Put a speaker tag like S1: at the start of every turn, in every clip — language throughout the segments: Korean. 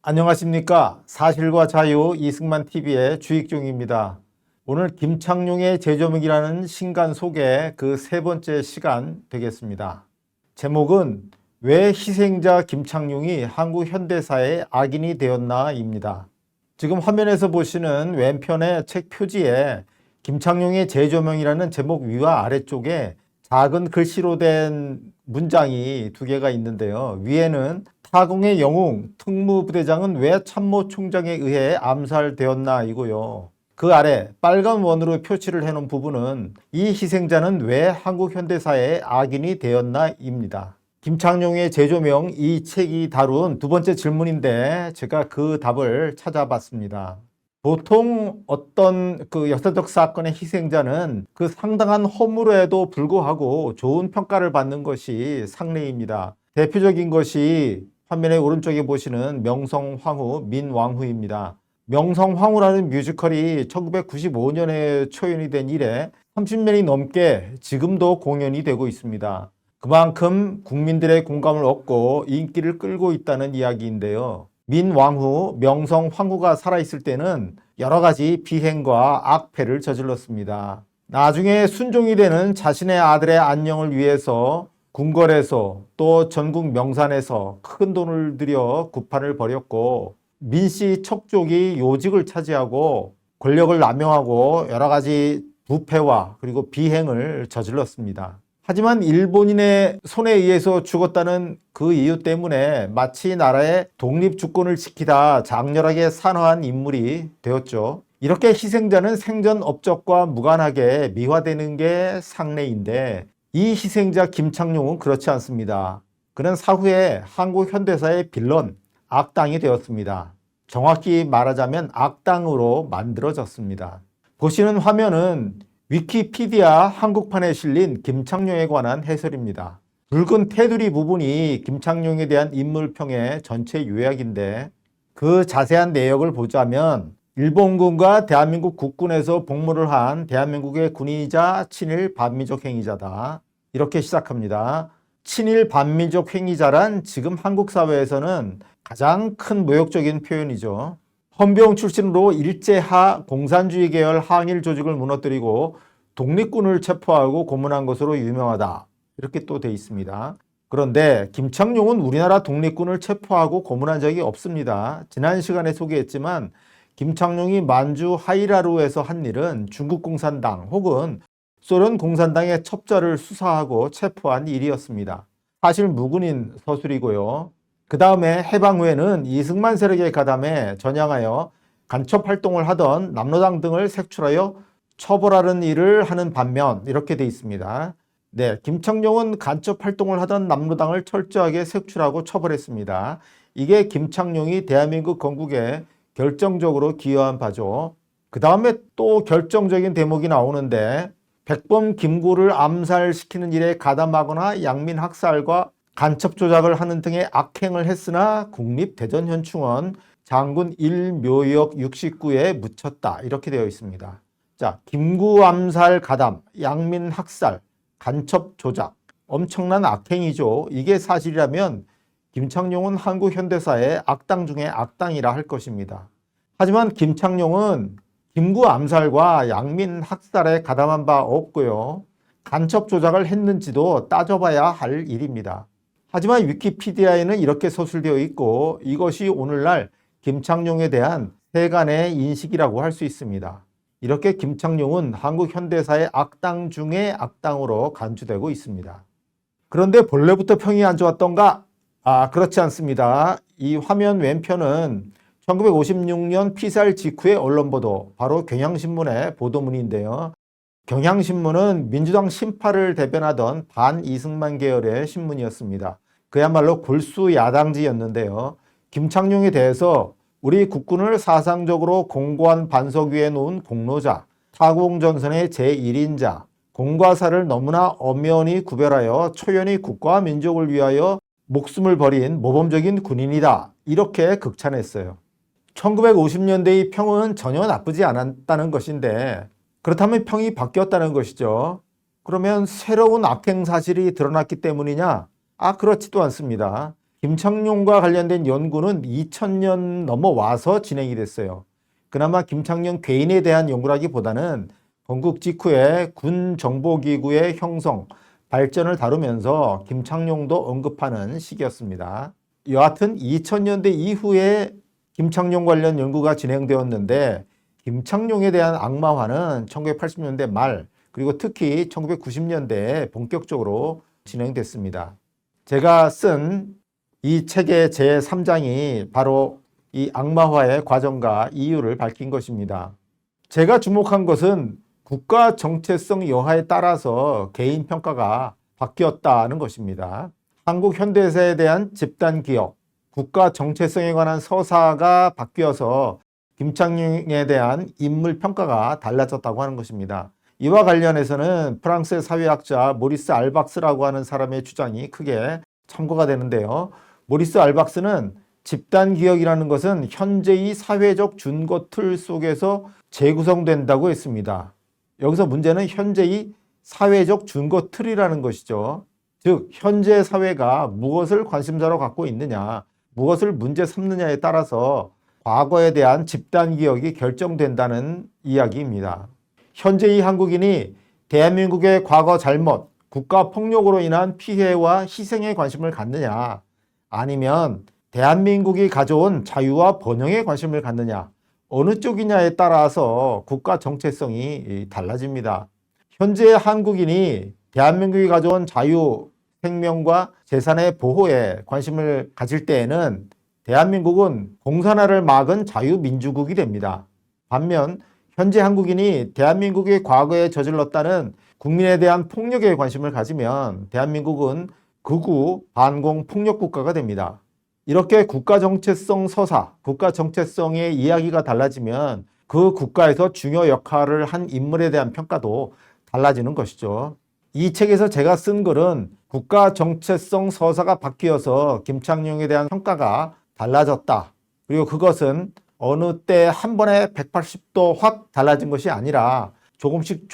S1: 안녕하십니까. 사실과 자유 이승만TV의 주익종입니다. 오늘 김창룡의 제조목이라는 신간 속의 그 세 번째 시간 되겠습니다. 제목은 왜 희생자 김창룡이 한국 현대사의 악인이 되었나입니다. 지금 화면에서 보시는 왼편의 책 표지에 김창룡의 제조명이라는 제목 위와 아래쪽에 작은 글씨로 된 문장이 두 개가 있는데요. 위에는 타공의 영웅 특무부대장은 왜 참모총장에 의해 암살되었나 이고요. 그 아래 빨간 원으로 표시를 해놓은 부분은 이 희생자는 왜 한국 현대사의 악인이 되었나 입니다. 김창룡의 제조명 이 책이 다룬 두 번째 질문인데 제가 그 답을 찾아봤습니다. 보통 어떤 그 역사적 사건의 희생자는 그 상당한 허물에도 불구하고 좋은 평가를 받는 것이 상례입니다. 대표적인 것이 화면의 오른쪽에 보시는 명성황후, 민왕후입니다. 명성황후라는 뮤지컬이 1995년에 초연이 된 이래 30년이 넘게 지금도 공연이 되고 있습니다. 그만큼 국민들의 공감을 얻고 인기를 끌고 있다는 이야기인데요. 민왕후, 명성황후가 살아있을 때는 여러 가지 비행과 악패를 저질렀습니다. 나중에 순종이 되는 자신의 아들의 안녕을 위해서 궁궐에서 또 전국 명산에서 큰 돈을 들여 구판을 벌였고 민씨 척족이 요직을 차지하고 권력을 남용하고 여러 가지 부패와 그리고 비행을 저질렀습니다. 하지만 일본인의 손에 의해서 죽었다는 그 이유 때문에 마치 나라의 독립주권을 지키다 장렬하게 산화한 인물이 되었죠. 이렇게 희생자는 생전 업적과 무관하게 미화되는 게 상례인데 이 희생자 김창룡은 그렇지 않습니다. 그는 사후에 한국 현대사의 빌런, 악당이 되었습니다. 정확히 말하자면 악당으로 만들어졌습니다. 보시는 화면은 위키피디아 한국판에 실린 김창룡에 관한 해설입니다. 붉은 테두리 부분이 김창룡에 대한 인물평의 전체 요약인데 그 자세한 내역을 보자면 일본군과 대한민국 국군에서 복무를 한 대한민국의 군인이자 친일 반민족 행위자다. 이렇게 시작합니다. 친일 반민족 행위자란 지금 한국 사회에서는 가장 큰 모욕적인 표현이죠. 헌병 출신으로 일제하 공산주의 계열 항일 조직을 무너뜨리고 독립군을 체포하고 고문한 것으로 유명하다. 이렇게 또 돼 있습니다. 그런데 김창룡은 우리나라 독립군을 체포하고 고문한 적이 없습니다. 지난 시간에 소개했지만 김창룡이 만주 하이라루에서 한 일은 중국 공산당 혹은 소련 공산당의 첩자를 수사하고 체포한 일이었습니다. 사실 무근인 서술이고요. 그 다음에 해방 후에는 이승만 세력에 가담해 전향하여 간첩 활동을 하던 남로당 등을 색출하여 처벌하는 일을 하는 반면 이렇게 돼 있습니다. 네, 김창룡은 간첩 활동을 하던 남로당을 철저하게 색출하고 처벌했습니다. 이게 김창룡이 대한민국 건국에 결정적으로 기여한 바죠. 그 다음에 또 결정적인 대목이 나오는데 백범 김구를 암살시키는 일에 가담하거나 양민 학살과 간첩 조작을 하는 등의 악행을 했으나 국립대전현충원 장군 1묘역 69에 묻혔다. 이렇게 되어 있습니다. 자, 김구 암살 가담, 양민 학살, 간첩 조작, 엄청난 악행이죠. 이게 사실이라면 김창룡은 한국 현대사의 악당 중에 악당이라 할 것입니다. 하지만 김창룡은 김구 암살과 양민 학살에 가담한 바 없고요. 간첩 조작을 했는지도 따져봐야 할 일입니다. 하지만 위키피디아에는 이렇게 서술되어 있고 이것이 오늘날 김창룡에 대한 세간의 인식이라고 할 수 있습니다. 이렇게 김창룡은 한국 현대사의 악당 중의 악당으로 간주되고 있습니다. 그런데 본래부터 평이 안 좋았던가? 그렇지 않습니다. 이 화면 왼편은 1956년 피살 직후의 언론 보도, 바로 경향신문의 보도문인데요. 경향신문은 민주당 신파를 대변하던 반이승만 계열의 신문이었습니다. 그야말로 골수 야당지였는데요. 김창룡에 대해서 우리 국군을 사상적으로 공고한 반석 위에 놓은 공로자, 타공전선의 제1인자, 공과사를 너무나 엄연히 구별하여 초연히 국가와 민족을 위하여 목숨을 버린 모범적인 군인이다. 이렇게 극찬했어요. 1950년대의 평은 전혀 나쁘지 않았다는 것인데 그렇다면 평이 바뀌었다는 것이죠. 그러면 새로운 악행 사실이 드러났기 때문이냐? 그렇지도 않습니다. 김창룡과 관련된 연구는 2000년 넘어와서 진행이 됐어요. 그나마 김창룡 개인에 대한 연구라기보다는 건국 직후에 군 정보기구의 형성, 발전을 다루면서 김창룡도 언급하는 시기였습니다. 여하튼 2000년대 이후에 김창룡 관련 연구가 진행되었는데 김창룡에 대한 악마화는 1980년대 말 그리고 특히 1990년대에 본격적으로 진행됐습니다. 제가 쓴 이 책의 제3장이 바로 이 악마화의 과정과 이유를 밝힌 것입니다. 제가 주목한 것은 국가 정체성 여하에 따라서 개인 평가가 바뀌었다는 것입니다. 한국 현대사에 대한 집단 기억, 국가 정체성에 관한 서사가 바뀌어서 김창룡에 대한 인물 평가가 달라졌다고 하는 것입니다. 이와 관련해서는 프랑스의 사회학자 모리스 알박스라고 하는 사람의 주장이 크게 참고가 되는데요. 모리스 알박스는 집단 기억이라는 것은 현재의 사회적 준거 틀 속에서 재구성된다고 했습니다. 여기서 문제는 현재의 사회적 준거 틀이라는 것이죠. 즉 현재 사회가 무엇을 관심사로 갖고 있느냐, 무엇을 문제 삼느냐에 따라서 과거에 대한 집단 기억이 결정된다는 이야기입니다. 현재의 한국인이 대한민국의 과거 잘못, 국가 폭력으로 인한 피해와 희생에 관심을 갖느냐, 아니면 대한민국이 가져온 자유와 번영에 관심을 갖느냐, 어느 쪽이냐에 따라서 국가 정체성이 달라집니다. 현재 한국인이 대한민국이 가져온 자유, 생명과 재산의 보호에 관심을 가질 때에는 대한민국은 공산화를 막은 자유민주국이 됩니다. 반면 현재 한국인이 대한민국이 과거에 저질렀다는 국민에 대한 폭력에 관심을 가지면 대한민국은 극우 반공 폭력 국가가 됩니다. 이렇게 국가 정체성 서사, 국가 정체성의 이야기가 달라지면 그 국가에서 중요 역할을 한 인물에 대한 평가도 달라지는 것이죠. 이 책에서 제가 쓴 글은 국가 정체성 서사가 바뀌어서 김창룡에 대한 평가가 달라졌다. 그리고 그것은 어느 때 한 번에 180도 확 달라진 것이 아니라 조금씩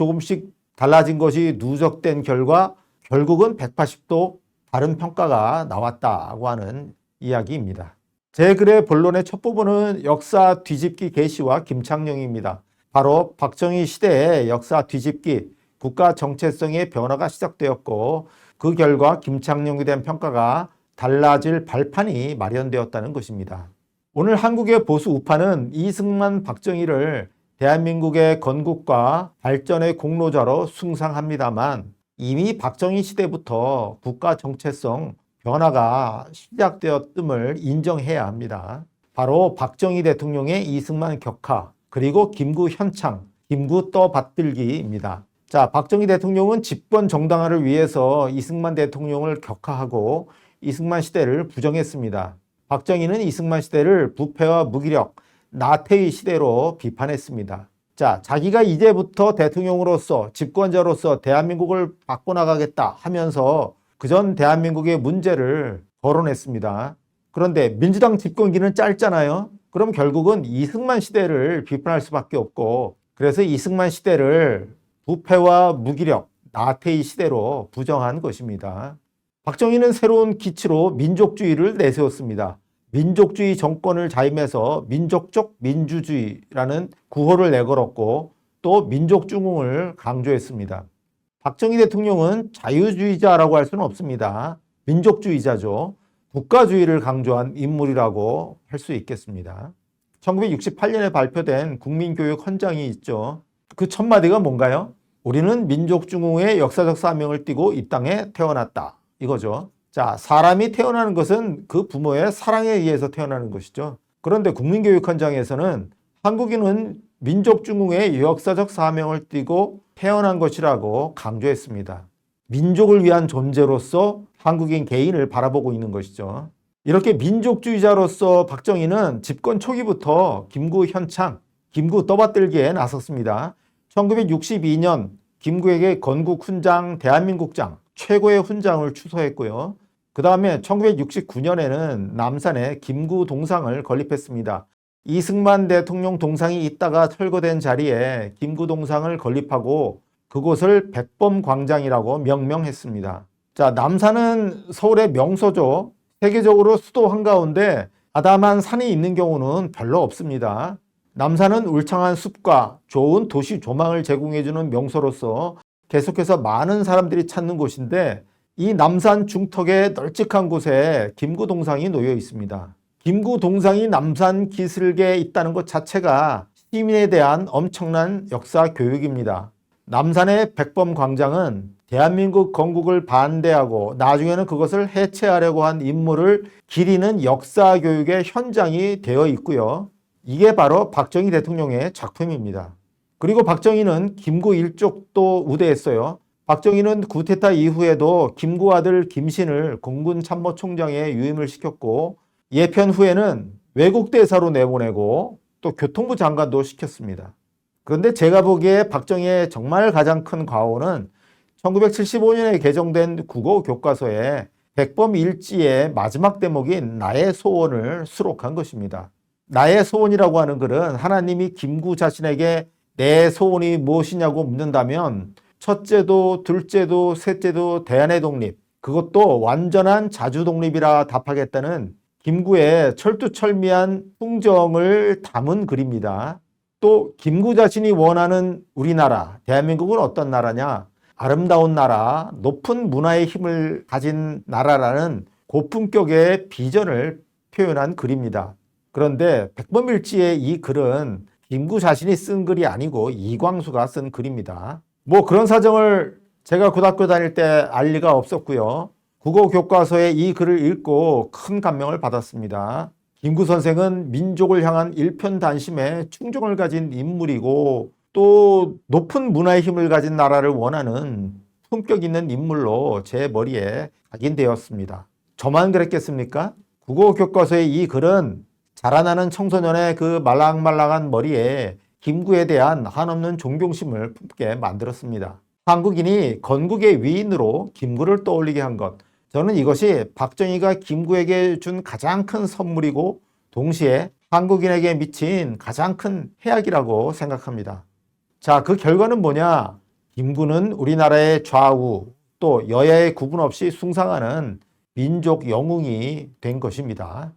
S1: 달라진 것이 누적된 결과 결국은 180도 다른 평가가 나왔다고 하는 이야기입니다. 제 글의 본론의 첫 부분은 역사 뒤집기 계시와 김창룡입니다. 바로 박정희 시대의 역사 뒤집기, 국가 정체성의 변화가 시작되었고 그 결과 김창룡에 대한 평가가 달라질 발판이 마련되었다는 것입니다. 오늘 한국의 보수 우파는 이승만, 박정희를 대한민국의 건국과 발전의 공로자로 숭상합니다만 이미 박정희 시대부터 국가 정체성 변화가 시작되었음을 인정해야 합니다. 바로 박정희 대통령의 이승만 격하, 그리고 김구 현창, 김구 떠받들기입니다. 자, 박정희 대통령은 집권 정당화를 위해서 이승만 대통령을 격하하고 이승만 시대를 부정했습니다. 박정희는 이승만 시대를 부패와 무기력, 나태의 시대로 비판했습니다. 자, 자기가 이제부터 대통령으로서 집권자로서 대한민국을 바꿔나가겠다 하면서 그전 대한민국의 문제를 거론했습니다. 그런데 민주당 집권기는 짧잖아요. 그럼 결국은 이승만 시대를 비판할 수밖에 없고 그래서 이승만 시대를 부패와 무기력, 나태의 시대로 부정한 것입니다. 박정희는 새로운 기치로 민족주의를 내세웠습니다. 민족주의 정권을 자임해서 민족적 민주주의라는 구호를 내걸었고 또 민족중흥을 강조했습니다. 박정희 대통령은 자유주의자라고 할 수는 없습니다. 민족주의자죠. 국가주의를 강조한 인물이라고 할 수 있겠습니다. 1968년에 발표된 국민교육 헌장이 있죠. 그 첫 마디가 뭔가요? 우리는 민족중흥의 역사적 사명을 띠고 이 땅에 태어났다. 이거죠. 자, 사람이 태어나는 것은 그 부모의 사랑에 의해서 태어나는 것이죠. 그런데 국민교육 헌장에서는 한국인은 민족중흥의 역사적 사명을 띠고 태어난 것이라고 강조했습니다. 민족을 위한 존재로서 한국인 개인을 바라보고 있는 것이죠. 이렇게 민족주의자로서 박정희는 집권 초기부터 김구 현창, 김구 떠받들기에 나섰습니다. 1962년 김구에게 건국 훈장, 대한민국장, 최고의 훈장을 추서했고요. 그 다음에 1969년에는 남산에 김구 동상을 건립했습니다. 이승만 대통령 동상이 있다가 철거된 자리에 김구 동상을 건립하고 그곳을 백범광장이라고 명명했습니다. 자, 남산은 서울의 명소죠. 세계적으로 수도 한가운데 아담한 산이 있는 경우는 별로 없습니다. 남산은 울창한 숲과 좋은 도시 조망을 제공해주는 명소로서 계속해서 많은 사람들이 찾는 곳인데, 이 남산 중턱의 널찍한 곳에 김구동상이 놓여 있습니다. 김구동상이 남산 기슭에 있다는 것 자체가 시민에 대한 엄청난 역사 교육입니다. 남산의 백범광장은 대한민국 건국을 반대하고 나중에는 그것을 해체하려고 한 인물을 기리는 역사 교육의 현장이 되어 있고요. 이게 바로 박정희 대통령의 작품입니다. 그리고 박정희는 김구 일족도 우대했어요. 박정희는 쿠데타 이후에도 김구 아들 김신을 공군 참모총장에 유임을 시켰고, 예편 후에는 외국 대사로 내보내고 또 교통부 장관도 시켰습니다. 그런데 제가 보기에 박정희의 정말 가장 큰 과오는 1975년에 개정된 국어 교과서에 백범일지의 마지막 대목인 나의 소원을 수록한 것입니다. 나의 소원이라고 하는 글은 하나님이 김구 자신에게 내 소원이 무엇이냐고 묻는다면 첫째도 둘째도 셋째도 대한의 독립, 그것도 완전한 자주 독립이라 답하겠다는 김구의 철두철미한 풍정을 담은 글입니다. 또 김구 자신이 원하는 우리나라, 대한민국은 어떤 나라냐? 아름다운 나라, 높은 문화의 힘을 가진 나라라는 고품격의 비전을 표현한 글입니다. 그런데 백범일지의 이 글은 김구 자신이 쓴 글이 아니고 이광수가 쓴 글입니다. 뭐 그런 사정을 제가 고등학교 다닐 때 알 리가 없었고요. 국어 교과서에 이 글을 읽고 큰 감명을 받았습니다. 김구 선생은 민족을 향한 일편단심에 충정을 가진 인물이고, 또 높은 문화의 힘을 가진 나라를 원하는 품격 있는 인물로 제 머리에 각인되었습니다. 저만 그랬겠습니까? 국어 교과서의 이 글은 자라나는 청소년의 그 말랑말랑한 머리에 김구에 대한 한없는 존경심을 품게 만들었습니다. 한국인이 건국의 위인으로 김구를 떠올리게 한 것, 저는 이것이 박정희가 김구에게 준 가장 큰 선물이고 동시에 한국인에게 미친 가장 큰 해악이라고 생각합니다. 자, 그 결과는 뭐냐? 김구는 우리나라의 좌우 또 여야의 구분 없이 숭상하는 민족 영웅이 된 것입니다.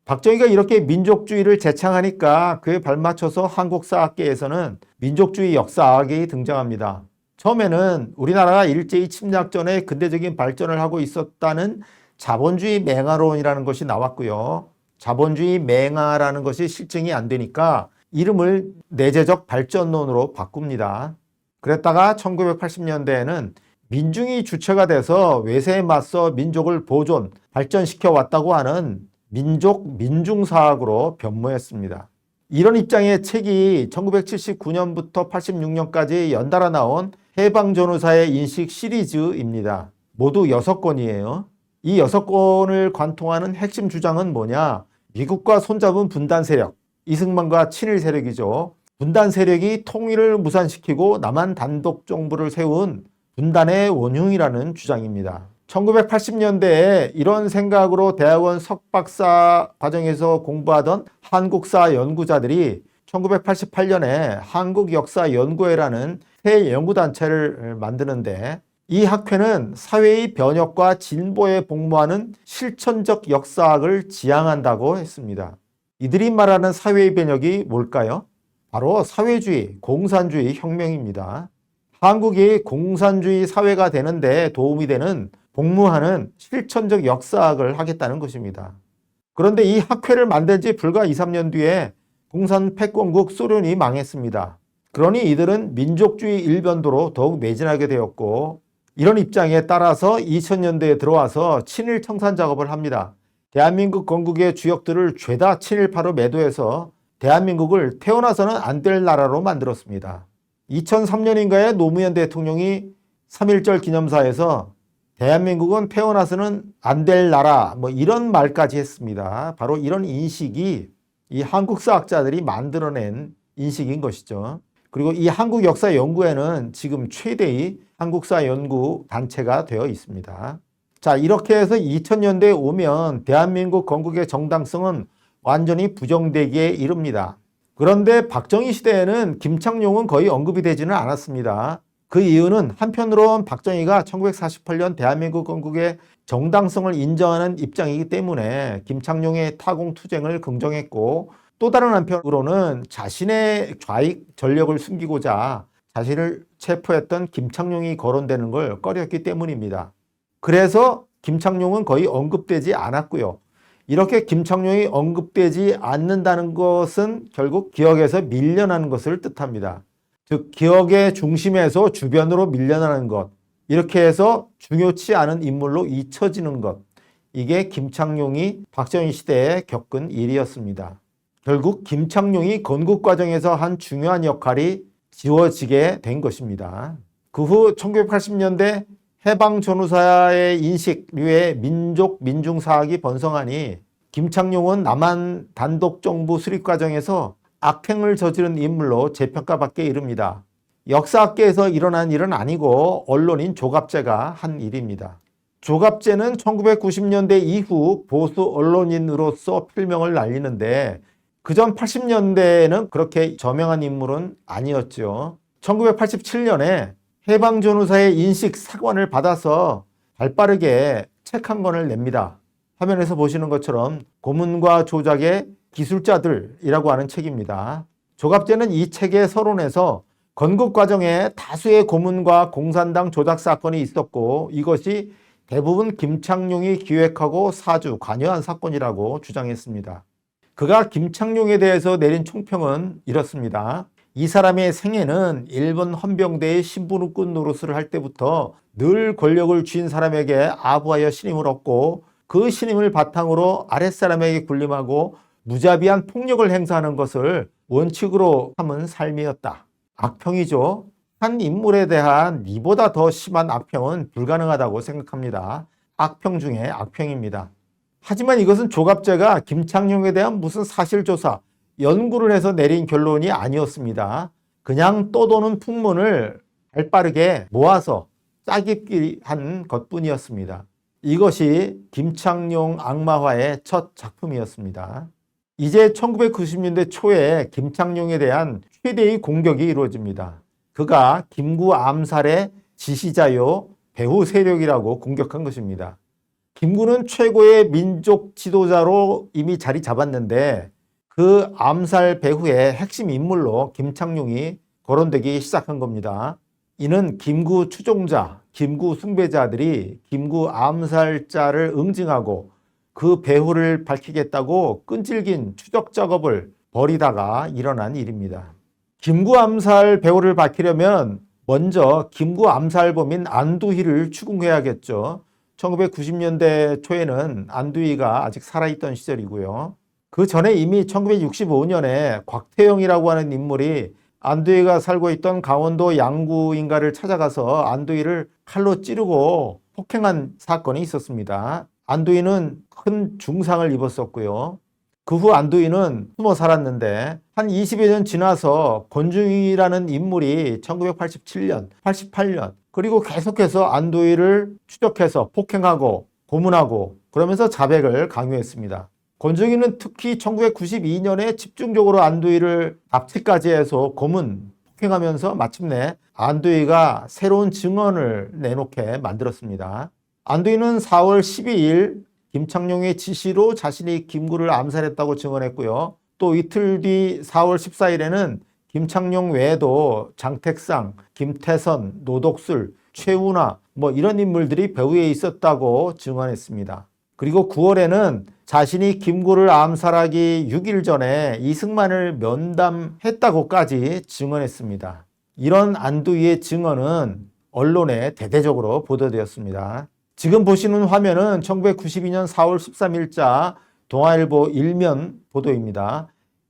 S1: 박정희가 이렇게 민족주의를 제창하니까 그에 발맞춰서 한국사학계에서는 민족주의 역사학이 등장합니다. 처음에는 우리나라가 일제히 침략 전에 근대적인 발전을 하고 있었다는 자본주의 맹아론이라는 것이 나왔고요. 자본주의 맹아라는 것이 실증이 안 되니까 이름을 내재적 발전론으로 바꿉니다. 그랬다가 1980년대에는 민중이 주체가 돼서 외세에 맞서 민족을 보존, 발전시켜 왔다고 하는 민족 민중사학으로 변모했습니다. 이런 입장의 책이 1979년부터 86년까지 연달아 나온 해방전후사의 인식 시리즈입니다. 모두 6권이에요. 이 6권을 관통하는 핵심 주장은 뭐냐? 미국과 손잡은 분단 세력, 이승만과 친일 세력이죠. 분단 세력이 통일을 무산시키고 남한 단독 정부를 세운 분단의 원흉이라는 주장입니다. 1980년대에 이런 생각으로 대학원 석박사 과정에서 공부하던 한국사 연구자들이 1988년에 한국역사연구회라는 새 연구단체를 만드는데, 이 학회는 사회의 변혁과 진보에 복무하는 실천적 역사학을 지향한다고 했습니다. 이들이 말하는 사회의 변혁이 뭘까요? 바로 사회주의, 공산주의 혁명입니다. 한국이 공산주의 사회가 되는데 도움이 되는 복무하는 실천적 역사학을 하겠다는 것입니다. 그런데 이 학회를 만든 지 불과 2, 3년 뒤에 공산 패권국 소련이 망했습니다. 그러니 이들은 민족주의 일변도로 더욱 매진하게 되었고, 이런 입장에 따라서 2000년대에 들어와서 친일 청산 작업을 합니다. 대한민국 건국의 주역들을 죄다 친일파로 매도해서 대한민국을 태어나서는 안 될 나라로 만들었습니다. 2003년인가에 노무현 대통령이 3.1절 기념사에서 대한민국은 태어나서는 안 될 나라, 이런 말까지 했습니다. 바로 이런 인식이 이 한국사학자들이 만들어낸 인식인 것이죠. 그리고 이 한국역사연구회는 지금 최대의 한국사 연구 단체가 되어 있습니다. 자, 이렇게 해서 2000년대에 오면 대한민국 건국의 정당성은 완전히 부정되기에 이릅니다. 그런데 박정희 시대에는 김창룡은 거의 언급이 되지는 않았습니다. 그 이유는 한편으론 박정희가 1948년 대한민국 건국의 정당성을 인정하는 입장이기 때문에 김창룡의 타공투쟁을 긍정했고, 또 다른 한편으로는 자신의 좌익 전력을 숨기고자 자신을 체포했던 김창룡이 거론되는 걸 꺼렸기 때문입니다. 그래서 김창룡은 거의 언급되지 않았고요. 이렇게 김창룡이 언급되지 않는다는 것은 결국 기억에서 밀려나는 것을 뜻합니다. 즉 기억의 중심에서 주변으로 밀려나는 것, 이렇게 해서 중요치 않은 인물로 잊혀지는 것, 이게 김창룡이 박정희 시대에 겪은 일이었습니다. 결국 김창룡이 건국 과정에서 한 중요한 역할이 지워지게 된 것입니다. 그 후 1980년대 해방 전후사의 인식류의 민족 민중사학이 번성하니 김창룡은 남한 단독정부 수립 과정에서 악행을 저지른 인물로 재평가받게 이릅니다. 역사학계에서 일어난 일은 아니고 언론인 조갑제가 한 일입니다. 조갑제는 1990년대 이후 보수 언론인으로서 필명을 날리는데 그전 80년대에는 그렇게 저명한 인물은 아니었죠. 1987년에 해방전후사의 인식 사관을 받아서 발빠르게 책 한 권을 냅니다. 화면에서 보시는 것처럼 고문과 조작의 기술자들이라고 하는 책입니다. 조갑제는 이 책의 서론에서 건국 과정에 다수의 고문과 공산당 조작 사건이 있었고 이것이 대부분 김창룡이 기획하고 사주, 관여한 사건이라고 주장했습니다. 그가 김창룡에 대해서 내린 총평은 이렇습니다. 이 사람의 생애는 일본 헌병대의 신부름꾼 노릇을 할 때부터 늘 권력을 쥔 사람에게 아부하여 신임을 얻고 그 신임을 바탕으로 아랫사람에게 군림하고 무자비한 폭력을 행사하는 것을 원칙으로 삼은 삶이었다. 악평이죠. 한 인물에 대한 이보다 더 심한 악평은 불가능하다고 생각합니다. 악평 중에 악평입니다. 하지만 이것은 조갑제가 김창룡에 대한 무슨 사실조사, 연구를 해서 내린 결론이 아니었습니다. 그냥 떠도는 풍문을 발빠르게 모아서 짜깁기 한 것뿐이었습니다. 이것이 김창룡 악마화의 첫 작품이었습니다. 이제 1990년대 초에 김창룡에 대한 최대의 공격이 이루어집니다. 그가 김구 암살의 지시자요 배후 세력이라고 공격한 것입니다. 김구는 최고의 민족 지도자로 이미 자리 잡았는데 그 암살 배후의 핵심 인물로 김창룡이 거론되기 시작한 겁니다. 이는 김구 추종자, 김구 숭배자들이 김구 암살자를 응징하고 그 배후를 밝히겠다고 끈질긴 추적 작업을 벌이다가 일어난 일입니다. 김구 암살 배후를 밝히려면 먼저 김구 암살범인 안두희를 추궁해야겠죠. 1990년대 초에는 안두희가 아직 살아있던 시절이고요. 그 전에 이미 1965년에 곽태영이라고 하는 인물이 안두희가 살고 있던 강원도 양구인가를 찾아가서 안두희를 칼로 찌르고 폭행한 사건이 있었습니다. 안두희는 큰 중상을 입었었고요. 그 후 안두희는 숨어 살았는데 한 20여 년 지나서 권중이라는 인물이 1987년, 88년 그리고 계속해서 안두희를 추적해서 폭행하고 고문하고 그러면서 자백을 강요했습니다. 권중이는 특히 1992년에 집중적으로 안두희를 납치까지 해서 고문, 폭행하면서 마침내 안두희가 새로운 증언을 내놓게 만들었습니다. 안두희는 4월 12일 김창룡의 지시로 자신이 김구를 암살했다고 증언했고요. 또 이틀 뒤 4월 14일에는 김창룡 외에도 장택상, 김태선, 노덕술, 최운하 이런 인물들이 배후에 있었다고 증언했습니다. 그리고 9월에는 자신이 김구를 암살하기 6일 전에 이승만을 면담했다고까지 증언했습니다. 이런 안두희의 증언은 언론에 대대적으로 보도되었습니다. 지금 보시는 화면은 1992년 4월 13일자 동아일보 일면 보도입니다.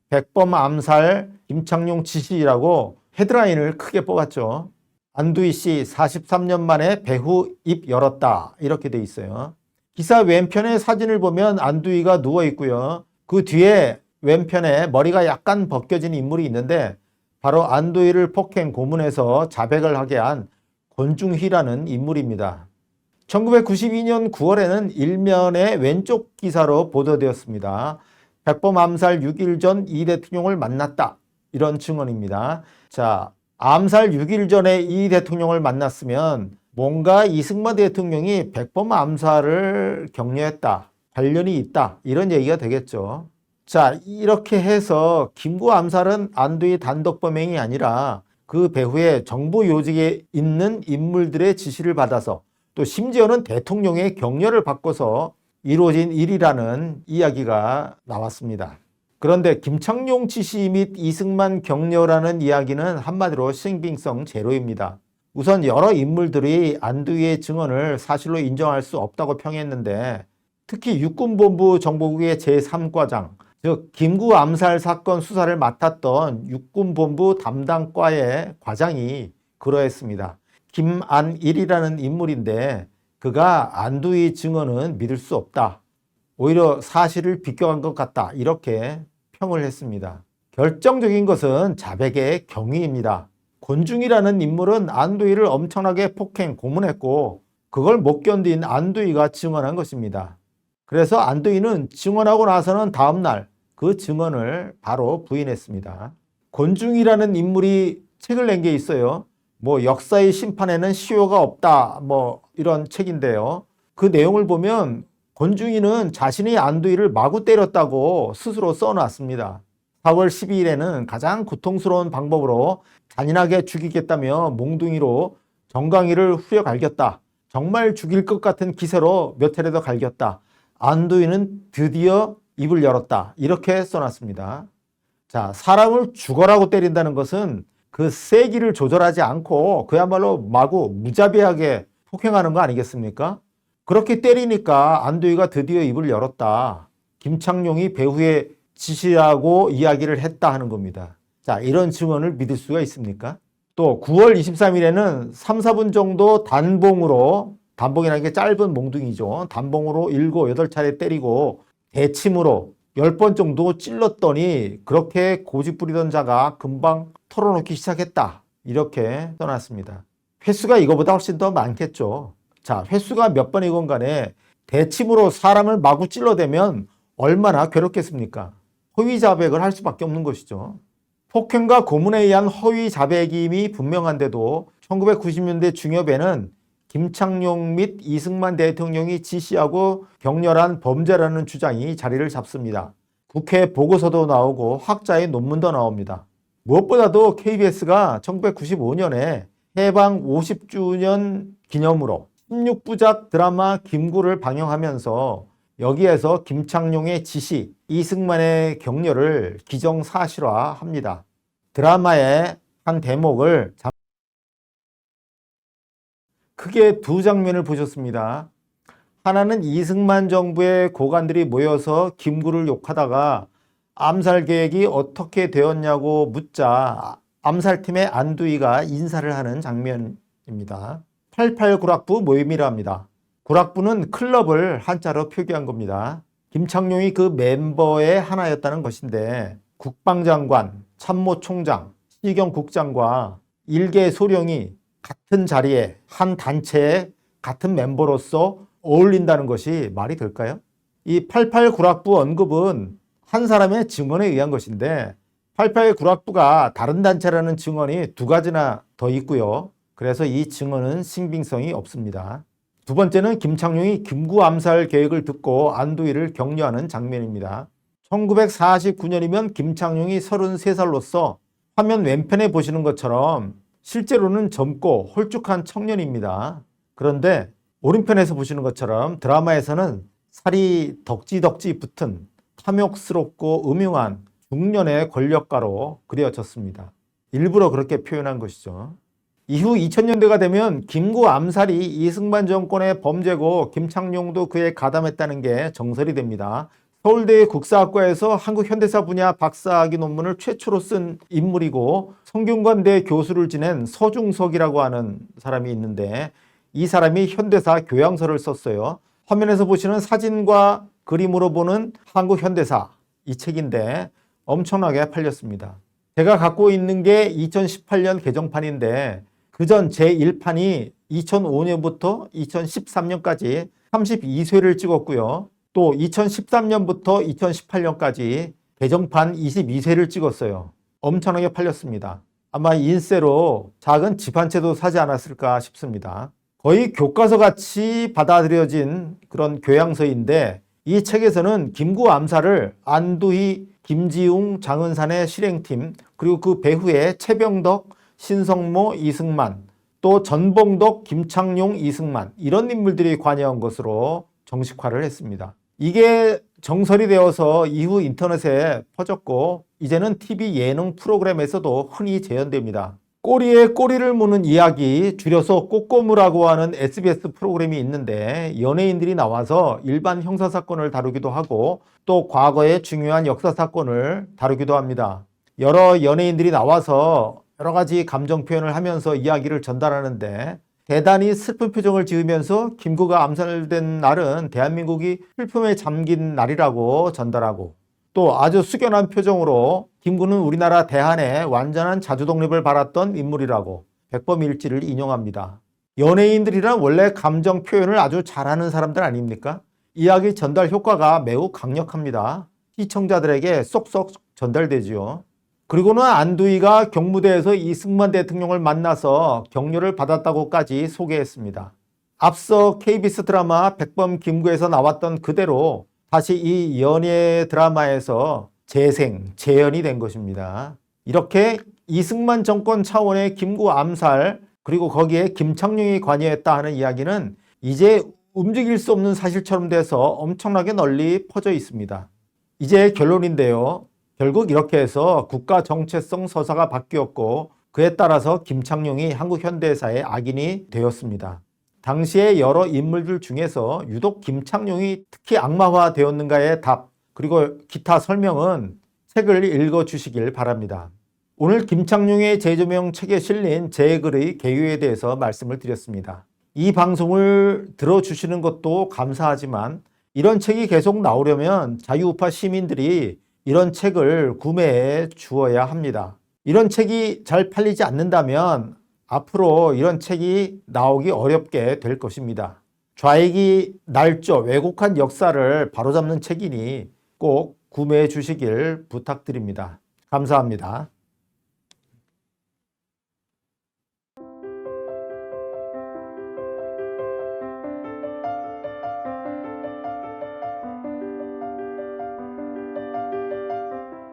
S1: 백범 암살 김창룡 지시라고 헤드라인을 크게 뽑았죠. 안두희 씨 43년 만에 배후 입 열었다 이렇게 돼 있어요. 기사 왼편의 사진을 보면 안두희가 누워 있고요. 그 뒤에 왼편에 머리가 약간 벗겨진 인물이 있는데 바로 안두희를 폭행 고문해서 자백을 하게 한 권중희라는 인물입니다. 1992년 9월에는 일면의 왼쪽 기사로 보도되었습니다. 백범 암살 6일 전 이 대통령을 만났다. 이런 증언입니다. 자, 암살 6일 전에 이 대통령을 만났으면 뭔가 이승만 대통령이 백범 암살을 격려했다, 관련이 있다, 이런 얘기가 되겠죠. 자, 이렇게 해서 김구 암살은 안두희 단독 범행이 아니라 그 배후에 정부 요직에 있는 인물들의 지시를 받아서 또 심지어는 대통령의 격려를 받고서 이루어진 일이라는 이야기가 나왔습니다. 그런데 김창룡 지시 및 이승만 격려라는 이야기는 한마디로 신빙성 제로입니다. 우선 여러 인물들이 안두희의 증언을 사실로 인정할 수 없다고 평했는데 특히 육군본부 정보국의 제3과장, 즉 김구 암살 사건 수사를 맡았던 육군본부 담당과의 과장이 그러했습니다. 김안일이라는 인물인데 그가 안두희 증언은 믿을 수 없다, 오히려 사실을 비껴간 것 같다, 이렇게 평을 했습니다. 결정적인 것은 자백의 경위입니다. 권중이라는 인물은 안두희를 엄청나게 폭행, 고문했고 그걸 못 견딘 안두희가 증언한 것입니다. 그래서 안두희는 증언하고 나서는 다음날 그 증언을 바로 부인했습니다. 권중이라는 인물이 책을 낸 게 있어요. 역사의 심판에는 시효가 없다, 이런 책인데요. 그 내용을 보면 권중이는 자신이 안두희를 마구 때렸다고 스스로 써놨습니다. 4월 12일에는 가장 고통스러운 방법으로 잔인하게 죽이겠다며 몽둥이로 정강이를 후려 갈겼다. 정말 죽일 것 같은 기세로 몇 차례 더 갈겼다. 안두희는 드디어 입을 열었다, 이렇게 써놨습니다. 자, 사람을 죽어라고 때린다는 것은 그 세기를 조절하지 않고 그야말로 마구 무자비하게 폭행하는 거 아니겠습니까? 그렇게 때리니까 안두희가 드디어 입을 열었다, 김창룡이 배후에 지시하고 이야기를 했다 하는 겁니다. 자, 이런 증언을 믿을 수가 있습니까? 또 9월 23일에는 3, 4분 정도 단봉이라는 게 짧은 몽둥이죠. 단봉으로 7, 8차례 때리고 대침으로 10번 정도 찔렀더니 그렇게 고집부리던 자가 금방 털어놓기 시작했다, 이렇게 써놨습니다. 횟수가 이거보다 훨씬 더 많겠죠. 자, 횟수가 몇 번이건 간에 대침으로 사람을 마구 찔러대면 얼마나 괴롭겠습니까? 허위 자백을 할 수밖에 없는 것이죠. 폭행과 고문에 의한 허위 자백임이 분명한데도 1990년대 중엽에는 김창룡 및 이승만 대통령이 지시하고 격렬한 범죄라는 주장이 자리를 잡습니다. 국회 보고서도 나오고 학자의 논문도 나옵니다. 무엇보다도 KBS가 1995년에 해방 50주년 기념으로 16부작 드라마 김구를 방영하면서 여기에서 김창룡의 지시, 이승만의 격려를 기정사실화합니다. 드라마의 한 대목을 크게 두 장면을 보셨습니다. 하나는 이승만 정부의 고관들이 모여서 김구를 욕하다가 암살 계획이 어떻게 되었냐고 묻자 암살팀의 안두희가 인사를 하는 장면입니다. 88 구락부 모임이라 합니다. 구락부는 클럽을 한자로 표기한 겁니다. 김창룡이 그 멤버의 하나였다는 것인데 국방장관, 참모총장, 시경국장과 일개 소령이 같은 자리에 한 단체의 같은 멤버로서 어울린다는 것이 말이 될까요? 이 88 구락부 언급은 한 사람의 증언에 의한 것인데 88 구락부가 다른 단체라는 증언이 두 가지나 더 있고요. 그래서 이 증언은 신빙성이 없습니다. 두 번째는 김창룡이 김구 암살 계획을 듣고 안두희를 격려하는 장면입니다. 1949년이면 김창룡이 33살로서 화면 왼편에 보시는 것처럼 실제로는 젊고 홀쭉한 청년입니다. 그런데 오른편에서 보시는 것처럼 드라마에서는 살이 덕지덕지 붙은 탐욕스럽고 음흉한 중년의 권력가로 그려졌습니다. 일부러 그렇게 표현한 것이죠. 이후 2000년대가 되면 김구 암살이 이승만 정권의 범죄고 김창룡도 그에 가담했다는 게 정설이 됩니다. 서울대 국사학과에서 한국 현대사 분야 박사학위 논문을 최초로 쓴 인물이고 성균관대 교수를 지낸 서중석이라고 하는 사람이 있는데 이 사람이 현대사 교양서를 썼어요. 화면에서 보시는 사진과 그림으로 보는 한국 현대사, 이 책인데 엄청나게 팔렸습니다. 제가 갖고 있는 게 2018년 개정판인데 그전 제1판이 2005년부터 2013년까지 32쇄를 찍었고요. 또 2013년부터 2018년까지 개정판 22쇄를 찍었어요. 엄청나게 팔렸습니다. 아마 인쇄로 작은 집 한 채도 사지 않았을까 싶습니다. 거의 교과서 같이 받아들여진 그런 교양서인데 이 책에서는 김구 암살을 안두희, 김지웅, 장은산의 실행팀 그리고 그 배후에 최병덕, 신성모, 이승만 또 전봉덕, 김창룡, 이승만 이런 인물들이 관여한 것으로 정식화를 했습니다. 이게 정설이 되어서 이후 인터넷에 퍼졌고 이제는 TV 예능 프로그램에서도 흔히 재현됩니다. 꼬리에 꼬리를 무는 이야기, 줄여서 꼬꼬무라고 하는 SBS 프로그램이 있는데 연예인들이 나와서 일반 형사사건을 다루기도 하고 또 과거의 중요한 역사사건을 다루기도 합니다. 여러 연예인들이 나와서 여러 가지 감정 표현을 하면서 이야기를 전달하는데 대단히 슬픈 표정을 지으면서 김구가 암살된 날은 대한민국이 슬픔에 잠긴 날이라고 전달하고 또 아주 숙연한 표정으로 김구는 우리나라 대한의 완전한 자주독립을 바랐던 인물이라고 백범일지를 인용합니다. 연예인들이란 원래 감정 표현을 아주 잘하는 사람들 아닙니까? 이야기 전달 효과가 매우 강력합니다. 시청자들에게 쏙쏙 전달되지요. 그리고는 안두희가 경무대에서 이승만 대통령을 만나서 격려를 받았다고까지 소개했습니다. 앞서 KBS 드라마 백범 김구에서 나왔던 그대로 다시 이 연예 드라마에서 재현이 된 것입니다. 이렇게 이승만 정권 차원의 김구 암살 그리고 거기에 김창룡이 관여했다 하는 이야기는 이제 움직일 수 없는 사실처럼 돼서 엄청나게 널리 퍼져 있습니다. 이제 결론인데요. 결국 이렇게 해서 국가 정체성 서사가 바뀌었고 그에 따라서 김창룡이 한국 현대사의 악인이 되었습니다. 당시의 여러 인물들 중에서 유독 김창룡이 특히 악마화되었는가의 답 그리고 기타 설명은 책을 읽어주시길 바랍니다. 오늘 김창룡의 재조명 책에 실린 제 글의 개요에 대해서 말씀을 드렸습니다. 이 방송을 들어주시는 것도 감사하지만 이런 책이 계속 나오려면 자유우파 시민들이 이런 책을 구매해 주어야 합니다. 이런 책이 잘 팔리지 않는다면 앞으로 이런 책이 나오기 어렵게 될 것입니다. 좌익이 날조 왜곡한 역사를 바로잡는 책이니 꼭 구매해 주시길 부탁드립니다. 감사합니다.